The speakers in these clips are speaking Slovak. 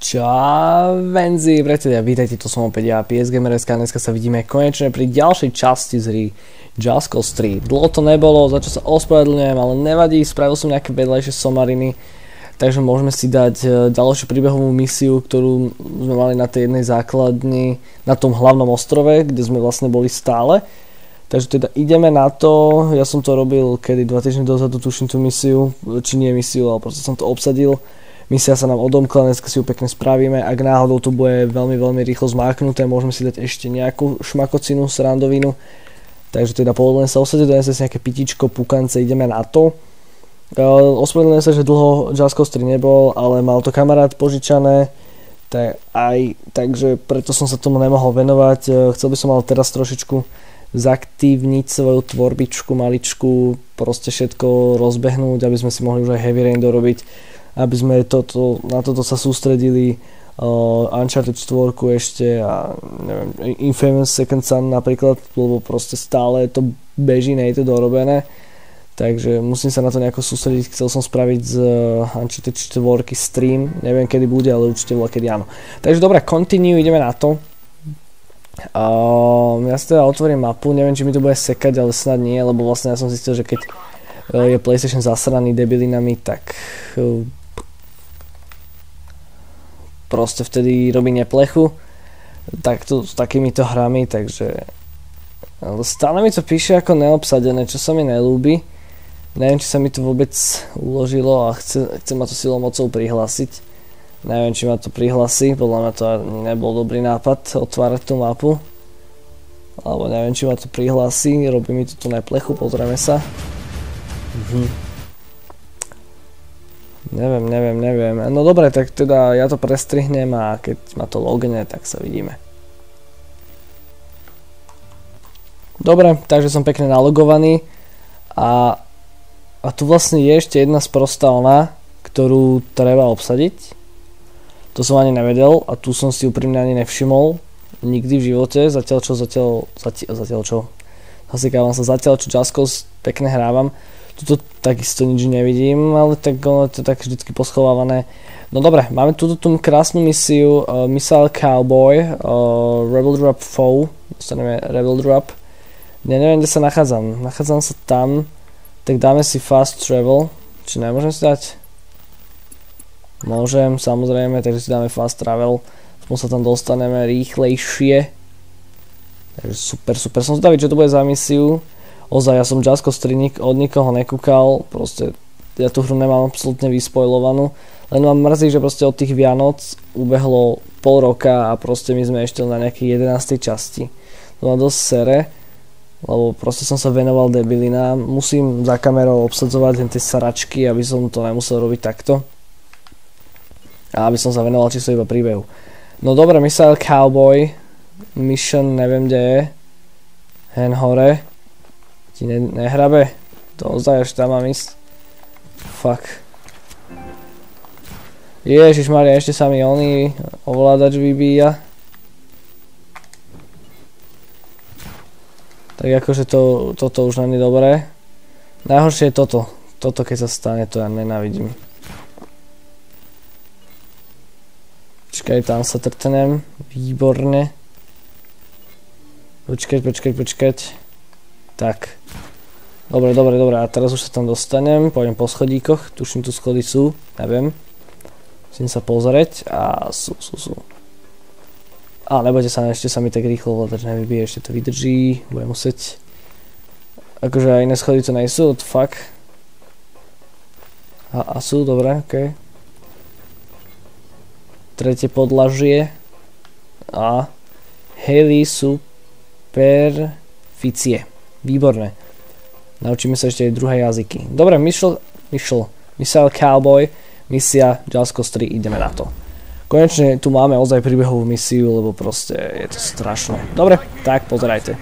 Čauvenzi, priatelia, vítajte, to som opäť ja, PSGamer.sk, dneska sa vidíme konečne pri ďalšej časti z hry Just Cause 3. Dlho to nebolo, za čo sa ospravedlňujem, ale nevadí, spravil som nejaké vedľajšie somariny, takže môžeme si dať ďalšiu príbehovú misiu, ktorú sme mali na tej jednej základni, na tom hlavnom ostrove, kde sme vlastne boli stále. Takže teda ideme na to, ja som to robil kedy 2 týždne dozadu, tuším tú misiu, či nie misiu, ale proste som to obsadil. Misia sa nám odomkla, dneska si ju pekne spravíme, ak náhodou to bude veľmi rýchlo zmáknuté, môžeme si dať ešte nejakú šmakocinu, srandovinu. Takže teda pohodlne sa osadiť, donesem si nejaké pitičko, pukance, ideme na to. Ospravedlňujem sa, že dlho Just Cause 3 nebol, ale mal to kamarát požičané, takže preto som sa tomu nemohol venovať. Chcel by som ale teraz trošičku zaktívniť svoju tvorbičku maličku, proste všetko rozbehnúť, aby sme si mohli už aj Heavy Rain dorobiť, aby sme na toto sa sústredili, Uncharted 4 ešte a neviem, Infamous Second Son napríklad, lebo proste stále to beží, nie je to dorobené, takže musím sa na to nejako sústrediť. Chcel som spraviť z Uncharted 4 stream, neviem kedy bude, ale určite bola kedy áno. Takže dobre, continue, ideme na to. Ja si teda otvorím mapu, neviem či mi to bude sekať, ale snad nie, lebo vlastne ja som zistil, že keď je PlayStation zasraný debilinami, tak proste vtedy robí neplechu takto s takýmito hrami, takže stále mi to píše ako neobsadené, čo sa mi nelúbi. Neviem, či sa mi to vôbec uložilo a chce ma to silou mocou prihlásiť. Neviem, či ma to prihlasí, podľa mňa to ani nebol dobrý nápad otvárať tú mapu. Alebo neviem, či ma to prihlási, robí mi to tu neplechu, pozrieme sa. Neviem. No dobre, tak teda ja to prestrihnem a keď ma to logne, tak sa vidíme. Dobre, takže som pekne nalogovaný a tu vlastne je ešte jedna sprostá ona, ktorú treba obsadiť. To som ani nevedel a tu som si úprimne ani nevšimol nikdy v živote, zatiaľ čo Just Cause pekne hrávam. Tuto takisto nič nevidím, ale tak ono je to tak vždycky poschovávané. No dobre, máme túto krásnu misiu Missile Cowboy, Rebel Drop Foe, dostaneme Rebel Drop. Ja neviem, kde sa nachádzam sa tam, tak dáme si Fast Travel, či nemôžem si dať? Môžem, samozrejme, takže si dáme Fast Travel, aspoň sa tam dostaneme rýchlejšie. Takže super, som zvedavý, čo to bude za misiu. Ozaj, ja som Just Cause 3 od nikoho nekúkal, proste ja tú hru nemám absolútne vyspoilovanú, len mám mrzí, že proste od tých Vianoc ubehlo pol roka a proste my sme ešte na nejakej 11. časti. To ma dosť sere, lebo proste som sa venoval debilinám, musím za kamerou obsadzovať len tie saračky, aby som to nemusel robiť takto. A aby som sa venoval čisto iba príbehu. No dobre, Missile Cowboy, Mission, neviem kde je, hen hore. Ti nehrabe? To ozaj, až tam mám ísť. Fuck. Ježišmaria, ešte sa mi oný ovládač vybíja. Tak akože toto už nie je dobré. Najhoršie je toto. Toto keď sa stane, to ja nenávidím. Počkaj, tam sa trtnem. Výborne. Počkať. Tak. Dobre, a teraz už sa tam dostanem, pôjdem po schodíkoch, tuším tu schody sú, neviem. Musím sa pozrieť a sú. A nebojte sa, ešte sa mi tak rýchlo ovládač nevybije, ešte to vydrží, budem musieť. Akože aj iné schody to nejsú, fuck. A sú, dobre, okej. Tretie podlažie. A heli superficie. Výborné. Naučíme sa ešte aj druhé jazyky. Dobre, Missile Cowboy, misia Just Cause 3, ideme na to. Konečne tu máme ozaj príbehovú misiu, lebo proste je to strašné. Dobre, tak pozerajte.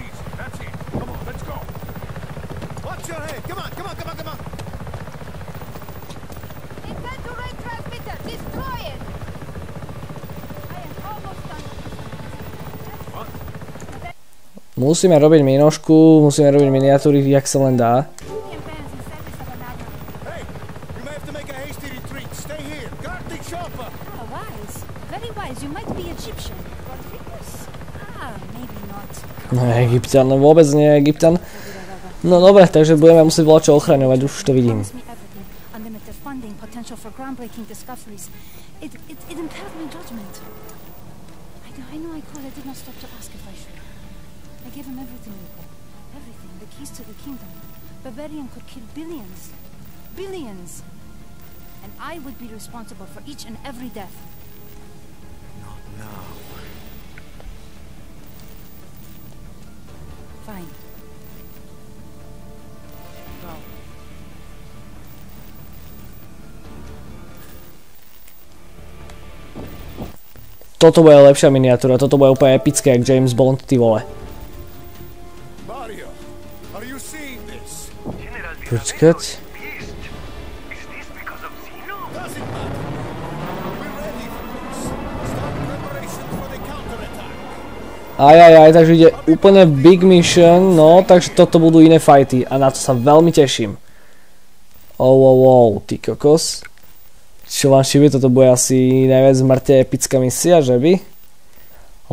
Musíme robiť minošku, musíme robiť miniatúry, jak sa len dá. Egyptian, no vôbec nie Egyptian. No dobre, takže budeme musieť volať čo ochraňovať, už to vidím. Bavarian could kill billions. Billions! And I would be responsible for each and every death. Not now. Fine. Go. Toto bude lepšia miniatúra, toto bude úplne epické, jak James Bond, ty vole. Mario, are you seeing this? Počkať. Ajajaj, takže ide úplne big mission, no, takže toto budú iné fighty a na to sa veľmi teším. Ty kokos. Čo vám šíbe, toto bude asi najviac zmrte epická misia, že by?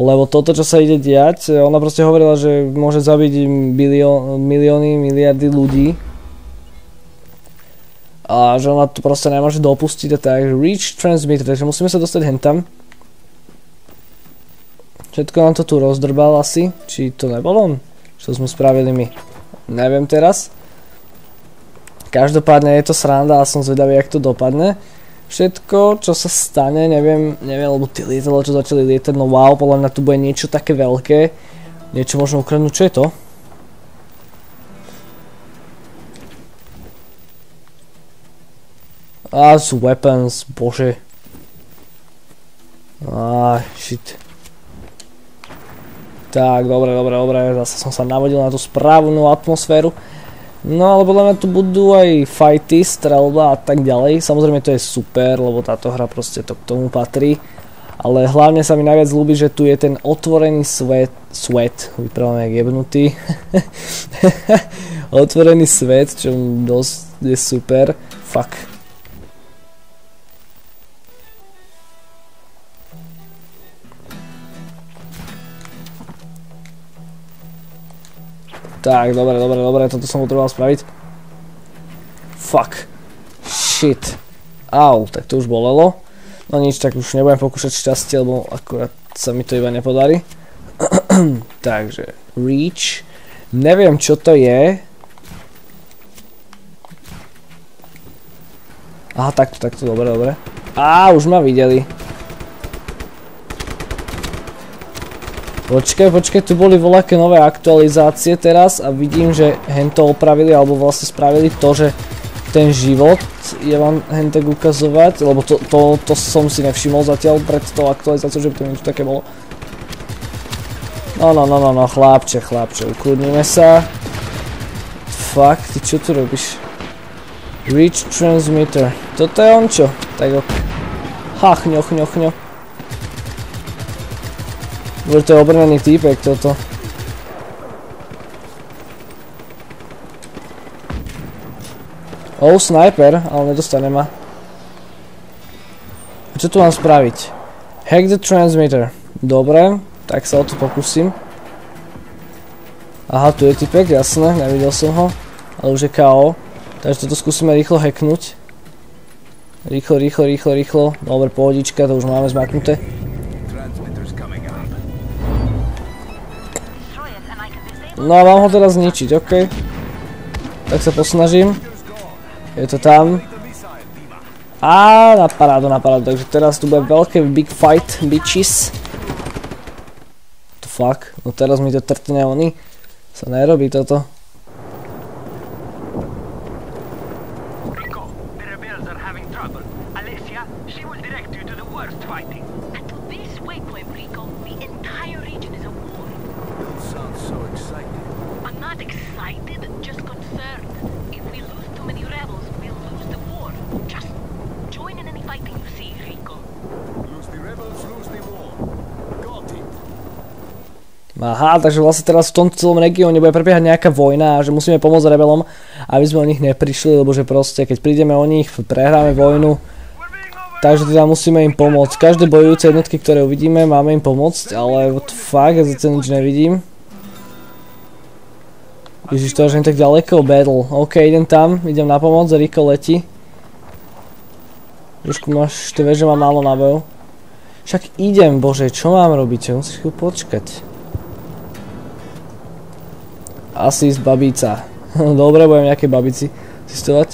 Lebo toto, čo sa ide diať, ona proste hovorila, že môže zabiť milióny, miliardy ľudí. A že ona to proste nemôže dopustiť a tak. Reach transmitter, takže musíme sa dostať hentam. Všetko nám to tu rozdrbal asi, či to nebolo on? Čo sme spravili my? Neviem teraz. Každopádne je to sranda a som zvedavý, jak to dopadne. Všetko, čo sa stane, neviem, lebo tie lietadlá, čo začali lietať, no wow, podľa mňa tu bude niečo také veľké. Niečo možno ukradnúť, čo je to? Sú weapons, bože. Shit. Tak, dobre, zase som sa navodil na tú správnu atmosféru. No ale podľa mňa tu budú aj fighty, strelba a tak ďalej. Samozrejme to je super, lebo táto hra proste to k tomu patrí. Ale hlavne sa mi najviac ľúbi, že tu je ten otvorený svet, vyprávam jak jebnutý. Otvorený svet, čo dosť je super. Fuck. Tak, dobre, toto som potreboval spraviť. Fuck. Shit. Au, tak to už bolelo. No nič, tak už nebudem pokúšať šťastie, lebo akurát sa mi to iba nepodarí. Takže, reach. Neviem, čo to je. Aha, takto, dobre. Už ma videli. Počkaj, tu boli voľaké nové aktualizácie teraz a vidím, že hento opravili, alebo vlastne spravili to, že ten život je vám hentek ukazovať, lebo to som si nevšimol zatiaľ pred tou aktualizáciou, že by to niečo také bolo. No, chlapče, ukludnime sa. Fuck, ty čo tu robíš? Reach transmitter. Toto je on čo? Tak ok. Chňo. Bude to je obrnený týpek toto. Sniper, ale nedostane ma. Čo tu mám spraviť? Hack the transmitter. Dobre, tak sa o to pokúsim. Aha, tu je týpek, jasné, nevidel som ho. Ale už je KO. Takže toto skúsime rýchlo hacknúť. Rýchlo. Dobre, pohodička, to už máme zmaknuté. No a mám ho teraz zničiť, ok. Tak sa posnažím. Je to tam. Na parádu. Takže teraz tu bude veľké big fight, bitches. To fuck. No teraz mi to trtne oni. Sa nerobí toto. Aha, takže vlastne teraz v tomto celom regióne bude prebiehať nejaká vojna a že musíme pomôcť rebelom, aby sme o nich neprišli, lebo že proste keď prídeme o nich, prehráme vojnu. Takže teda musíme im pomôcť. Každé bojujúce jednotky, ktoré uvidíme, máme im pomôcť, ale what the fuck, ja zatiaľ nič nevidím. Ježiš, to je tak ďaleko, battle. OK, idem tam, idem na pomoc, Rico letí. Trošku máš, ty vieš, že mám málo nabojov. Však idem, bože, čo mám robiť? Musíš chvíľu počkať. Asist babíca. Dobre, budem nejakej babici asistovať.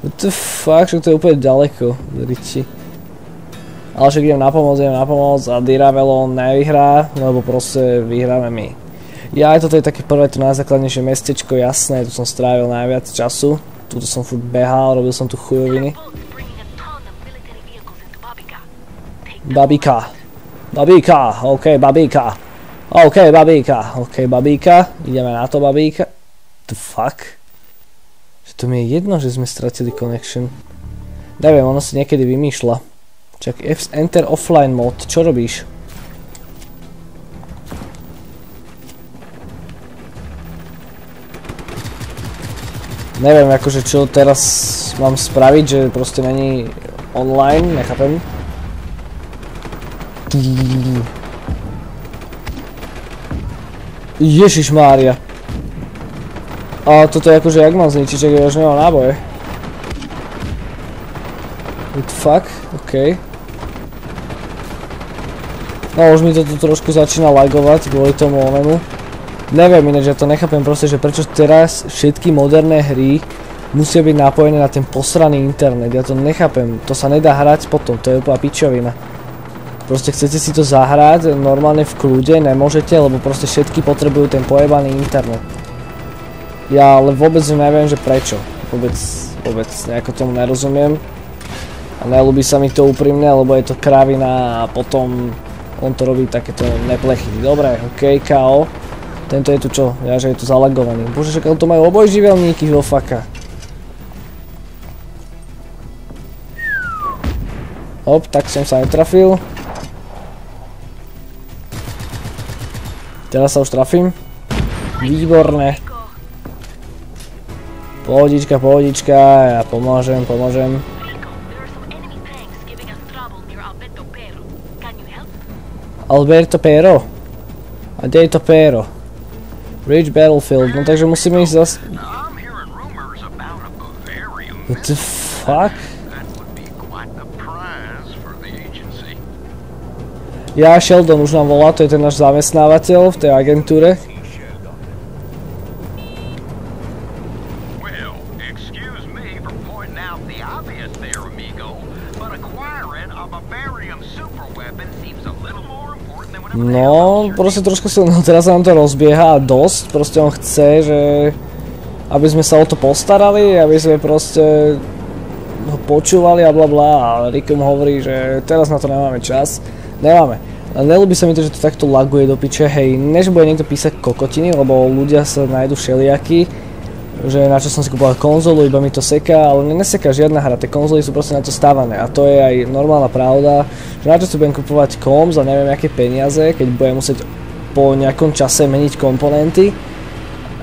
What the fuck, že to je úplne ďaleko, riči. Ale však idem na pomoc a Diravelon nevyhrá, lebo proste vyhráme my. Ja aj toto je také prvé to najzákladnejšie mestečko, jasné, tu som strávil najviac času. Tuto som furt behal, robil som tu chujoviny. Babíka. Babíka, OK, babíka. OK, babíka, OK, babíka. Ideme na to, babíka. The fuck? Že to mi je jedno, že sme stratili connection. Neviem, ono si niekedy vymýšľa. Čak, enter offline mode, čo robíš? Neviem, akože čo teraz mám spraviť, že proste není online, nechápem. Ježišmária. A toto je akože, jak mám zničiť, že ja už nemám náboje. What the fuck? OK. No už mi to tu trošku začína lagovať kvôli tomu onemu. Neviem ináč, ja to nechápem proste, že prečo teraz všetky moderné hry musia byť napojené na ten posraný internet. Ja to nechápem, to sa nedá hrať potom, to je úplná pičovina. Proste chcete si to zahrať normálne v kľude, nemôžete, lebo proste všetky potrebujú ten pojebaný internet. Ja ale vôbec neviem, že prečo. Vôbec nejako tomu nerozumiem. A neľúbi sa mi to úprimne, lebo je to kravina a potom on to robí takéto neplechy. Dobre, OK, KO. Tento je tu čo? Ja, že je tu zalagovaný. Bože, však to majú obojživelníky, vo faka. Hop, tak som sa netrafil. Teraz sa už trafím. Výborné. Pohodička, pohodička, ja pomôžem. Alberto Pero? A kde je to Pero? Rich Battlefield, no takže musíme ísť zase... What the fuck? Ja, Sheldon už nám volá, to je ten náš zamestnávateľ v tej agentúre. No, proste trošku sa, no teraz sa nám to rozbieha a dosť, proste on chce, že aby sme sa o to postarali, aby sme proste ho počúvali a blablá a Rick mu hovorí, že teraz na to nemáme čas. Nemáme. A neľúbi sa mi to, že to takto laguje do piče, hej, než bude niekto písať kokotiny, lebo ľudia sa nájdu všelijakí, že na čo som si kúpoval konzolu, iba mi to seká, ale neseká žiadna hra, tie konzoly sú proste na to stávané a to je aj normálna pravda, že na čo si budem kupovať komp za neviem aké peniaze, keď budem musieť po nejakom čase meniť komponenty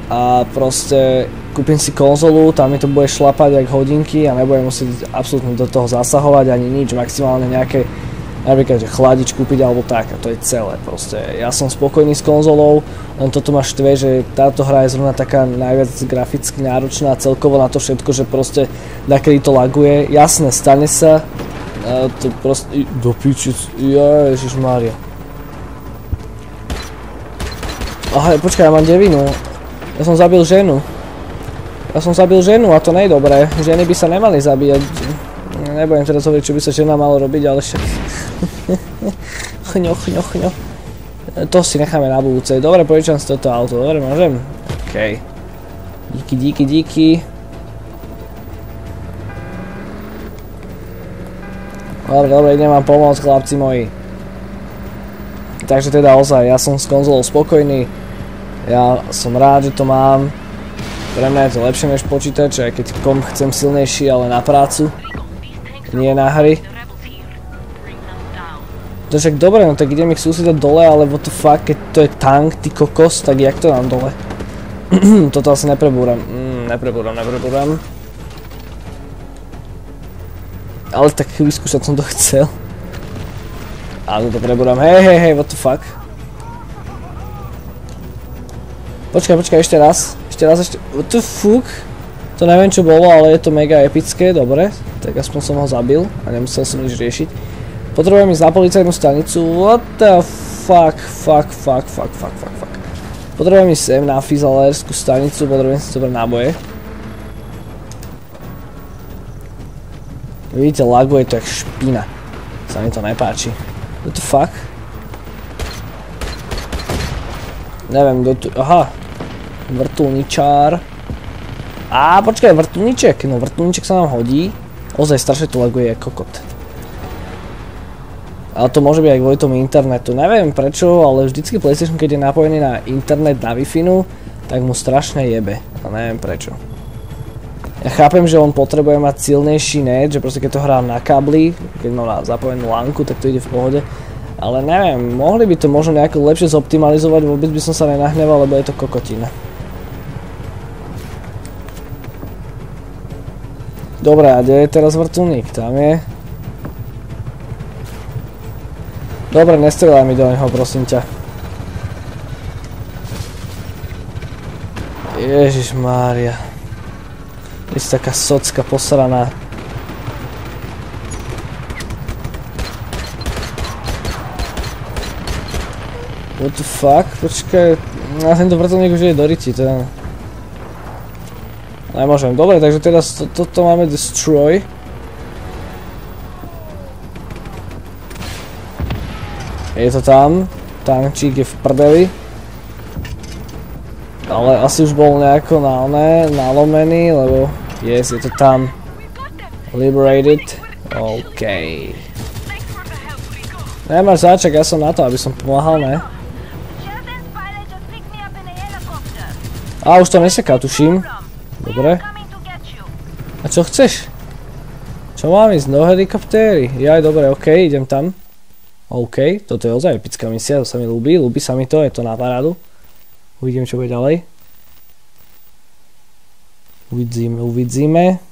a proste kúpim si konzolu, tam mi to bude šlapať jak hodinky a nebudem musieť absolútne do toho zasahovať ani nič, maximálne nejaké napríklad, že chladič kúpiť alebo tak a to je celé proste. Ja som spokojný s konzolou, len toto ma štve, že táto hra je zrovna taká najviac graficky náročná a celkovo na to všetko, že proste nakedy to laguje. Jasné, stane sa, to proste, do pičic, ježišmária. Aha, počkaj, ja mám devinu, ja som zabil ženu a to nie je dobré, ženy by sa nemali zabíjať. Nebudem teraz hovoriť, čo by sa žena malo robiť, ale však... Chňo. To si necháme na budúce. Dobre, požičam si toto auto. Dobre, môžem? OK. Díky. Dobre, idem vám pomôcť, chlapci moji. Takže teda ozaj, ja som s konzolou spokojný. Ja som rád, že to mám. Pre mňa je to lepšie než počítač, aj keď komp chcem silnejší, ale na prácu. Nie na hry. To je však dobre, no tak idem ich sústredať dole, ale what the fuck, keď to je tank, ty kokos, tak jak to dám dole? Toto asi neprebúram. Neprebúram. Ale tak vyskúšať som to chcel. Ale to prebúram. Hej, what the fuck. Počkaj, ešte raz. raz ešte, what the fuck? To neviem čo bolo, ale je to mega epické, dobre. Tak aspoň som ho zabil a nemusel som nič riešiť. Potrebujem ísť na policajnú stanicu, what the fuck. Potrebujem ísť sem na fizalérskú stanicu, potrebujem si zobrať náboje. Vidíte, laguje to jak špina. Sa mi to nepáči. What the fuck? Neviem, kto tu... Aha. Vrtuľničár. Á, počkaj, vrtuľniček. No, vrtuľniček sa nám hodí. Ozaj, strašne to laguje jak kokot. Ale to môže byť aj kvôli tomu internetu. Neviem prečo, ale vždycky PlayStation, keď je napojený na internet, na Wi-Fi, tak mu strašne jebe. A neviem prečo. Ja chápem, že on potrebuje mať silnejší net, že proste keď to hrám na kábli, keď mám zapojenú lánku, tak to ide v pohode. Ale neviem, mohli by to možno nejako lepšie zoptimalizovať, vôbec by som sa nenahneval, lebo je to kokotina. Dobre, a kde je teraz vrtuľník? Tam je. Dobre, nestrieľaj mi do neho, prosím ťa. Ježišmária. Je si taká socka posraná. What the fuck? Počkaj. Tento vrtuľník už je do riti, to je... Nemôžem. Dobre, takže teraz toto máme destroy. Je to tam. Tančík je v prdeli. Ale asi už bol nejako nalomený, lebo yes, je to tam. Liberated. OK. Nemáš záček, ja som na to, aby som pomáhal, ne? A už to neseká, tuším. Dobre. A čo chceš? Čo mám ísť? No helikoptéry. Jaj, dobre, OK, idem tam. OK, toto je ozaj epická misia, to sa mi ľúbi, ľúbi sa mi to, je to na parádu. Uvidím, čo bude ďalej. Uvidíme.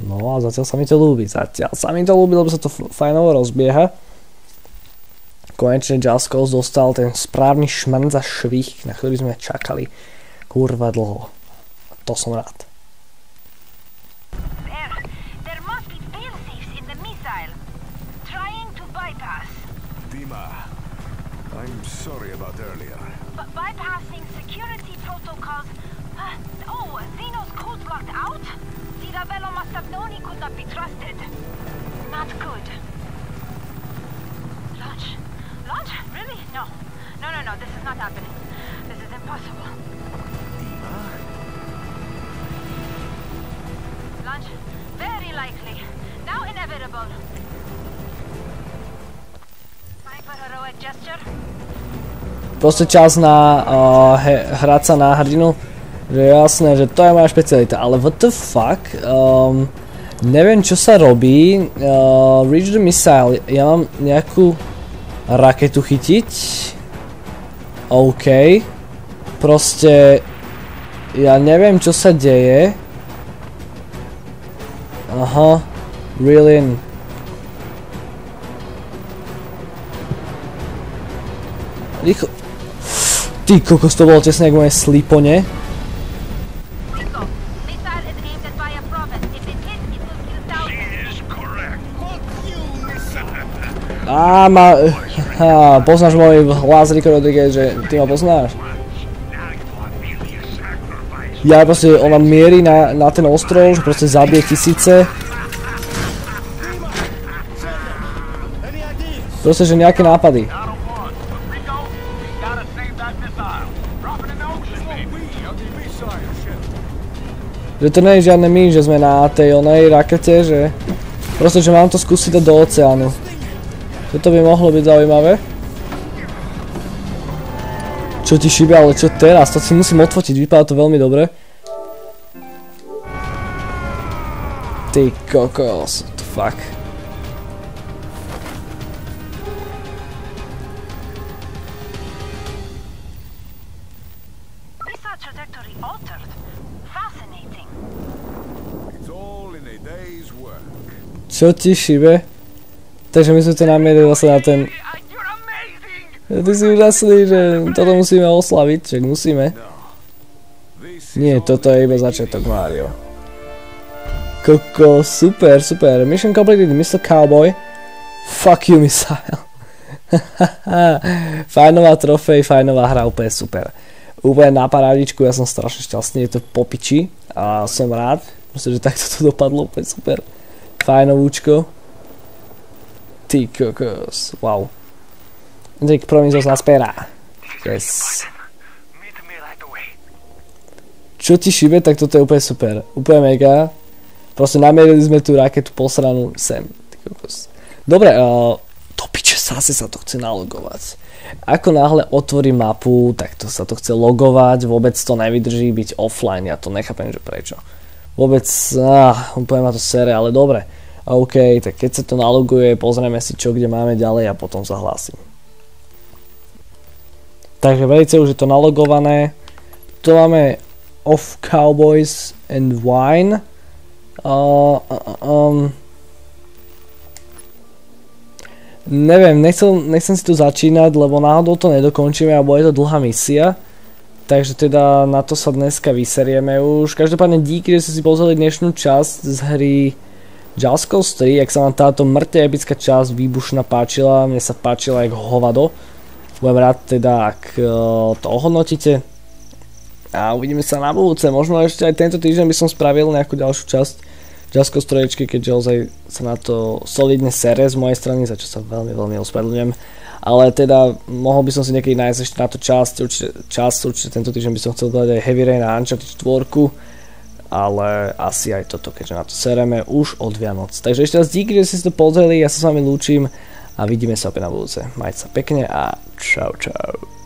No a zatiaľ sa mi to ľúbi, lebo sa to fajnovo rozbieha. Konečne Just Cause dostal ten správny šmrnc za švih, na ktorý sme čakali kurva dlho. To som rád. I'm sorry about earlier. But bypassing security protocols... oh, Zeno's code's locked out? Tirabello must have known he could not be trusted. Not good. Launch? Launch? Really? No. No, this is not happening. This is impossible. Dima? Launch? Very likely. Now inevitable. Time for heroic gesture? Proste čas na hrať sa na hrdinu, že je jasné, že to je moja špecialita, ale what the fuck, neviem čo sa robí, reach the missile, ja mám nejakú raketu chytiť, OK, proste, ja neviem čo sa deje, aha, really. Rýchlo. Ty kokos, to bolo tesne jak moje slípone. Poznáš môj hlas, Rico Rodriguez, že ty ma poznáš? Ja proste, ona mierí na ten ostrov, že proste zabije tisíce. Proste, že nejaké nápady. Že to nie je žiadne my, že sme na tej onej rakete, že... Proste, že mám to skúsiť dať do oceánu. Toto by mohlo byť zaujímavé. Čo ti šíbe, ale čo teraz? To si musím odfotiť, vypadá to veľmi dobre. Ty kokos, what the fuck. Čo ti šíbe? Takže my sme to namierili zase na ten... Ty si úžasný, že toto musíme oslaviť, čak musíme. Nie, toto je iba začiatok, Mario. Koko, super, super. Mission completed, Mr. Cowboy. Fuck you, missile. Fajnová trofej, fajnová hra, úplne super. Úplne na parádičku, ja som strašne šťastný, je to po piči a som rád. Myslím, že takto to dopadlo, úplne super. Fajnovúčko. Ty kokos, wow. Drake Promises nás perá. Yes. Čo ti šíbe, tak toto je úplne super. Úplne mega. Proste namierili sme tú raketu posranú sem. Dobre, do piče zase sa to chce nalogovať. Ako náhle otvorím mapu, tak to sa to chce logovať, vôbec to nevydrží byť offline, ja to nechápem, že prečo. Vôbec, úplne ma to sere, ale dobre. OK, tak keď sa to naloguje, pozrieme si čo, kde máme ďalej a potom sa hlásim. Takže vejte, už je to nalogované. Tu máme Of Cowboys and Wine. Neviem, nechcem si tu začínať, lebo náhodou to nedokončíme a bude to dlhá misia. Takže teda na to sa dneska vyserieme už. Každopádne díky, že ste si pozreli dnešnú časť z hry Just Cause 3. Ak sa vám táto mŕte epická časť výbušná páčila, mne sa páčila jak hovado. Budem rád teda, ak to ohodnotíte. A uvidíme sa na budúce. Možno ešte aj tento týždeň by som spravil nejakú ďalšiu časť Just Cause 3, keďže ozaj sa na to solidne sere z mojej strany, za čo sa veľmi, veľmi ospravedlňujem. Ale teda mohol by som si niekedy nájsť ešte na to určite tento týždeň by som chcel dať aj Heavy Rain a Uncharted 4. Ale asi aj toto, keďže na to sereme už od Vianoc. Takže ešte raz díky, že ste si to pozreli, ja sa s vami lúčim a vidíme sa opäť na budúce. Majte sa pekne a čau čau.